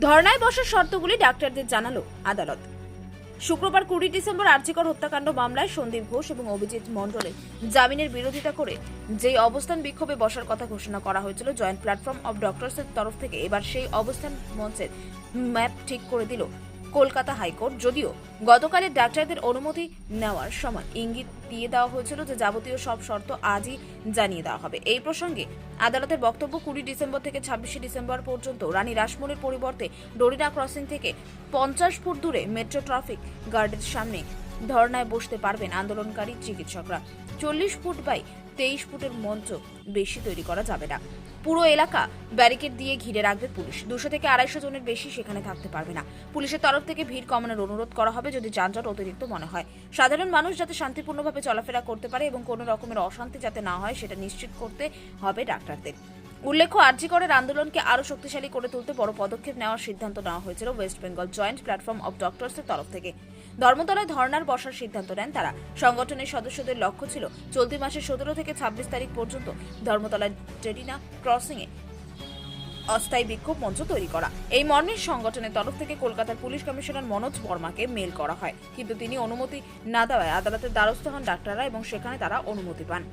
ধর্নায় বসার শর্তগুলি ডাক্তারদের জানালো আদালত। শুক্রবার 20 ডিসেম্বর আরজিকর হত্যাকাণ্ড মামলায় সন্দীপ ঘোষ এবং অভিজিৎ মণ্ডলের জামিনের বিরোধিতা করে যে অবস্থান বিক্ষোভে বসার কথা ঘোষণা করা হয়েছিল জয়েন্ট প্ল্যাটফর্ম অব ডক্টরসের তরফ থেকে, এবার সেই অবস্থান মঞ্চের ম্যাপ ঠিক করে দিল কলকাতা হাইকোর্ট। যদিও গতকালের ডাক্তারদের অনুমতি নেওয়ার সময় ইঙ্গিত দিয়ে দেওয়া হয়েছিল যে যাবতীয় সব শর্ত আজই জানিয়ে দেওয়া হবে। এই প্রসঙ্গে আদালতের বক্তব্য, 20 ডিসেম্বর থেকে 26 ডিসেম্বর পর্যন্ত রানী রাসমণির পরিবর্তে ডোরিনা ক্রসিং থেকে 50 ফুট দূরে মেট্রো ট্রাফিক গার্ডের সামনে ধর্নায় বসতে পারবেন আন্দোলনকারী চিকিৎসকরা। 40 ফুট বাই 23 ফুটের মঞ্চ বেশি তৈরি করা যাবে না। পুরো এলাকা ব্যারিকেড দিয়ে ঘিরে রাখবে পুলিশ। 200 থেকে 250 জনের বেশি সেখানে থাকতে পারবে না। পুলিশের তরফ থেকে ভিড় কমানোর অনুরোধ করা হবে যদি যানজট অতিরিক্ত মনে হয়। সাধারণ মানুষ যাতে শান্তিপূর্ণভাবে চলাফেরা করতে পারে এবং কোনো রকমের অশান্তি যাতে না হয় সেটা নিশ্চিত করতে হবে ডাক্তারদের। উল্লেখ্য, আরজিকরের আন্দোলনকে আরো শক্তিশালী করে তুলতে বড় পদক্ষেপ নেওয়ার সিদ্ধান্ত নেওয়া হয়েছিল West Bengal joint platform of ডক্টরসের তরফ থেকে। ধর্মতলায় ধর্নার বসার সিদ্ধান্ত নেন তারা। সংগঠনের সদস্যদের লক্ষ্য ছিল চলতি মাসের 17 থেকে 26 তারিখ পর্যন্ত ধর্মতলায় ডোরিনা ক্রসিং এ অস্থায়ী বিক্ষোভ মঞ্চ তৈরি করা। এই মর্মে সংগঠনের তরফ থেকে কলকাতার পুলিশ কমিশনার মনোজ বর্মাকে মেল করা হয়, কিন্তু তিনি অনুমতি না দেওয়ায় আদালতের দ্বারস্থ হন ডাক্তাররা এবং সেখানে তারা অনুমতি পান।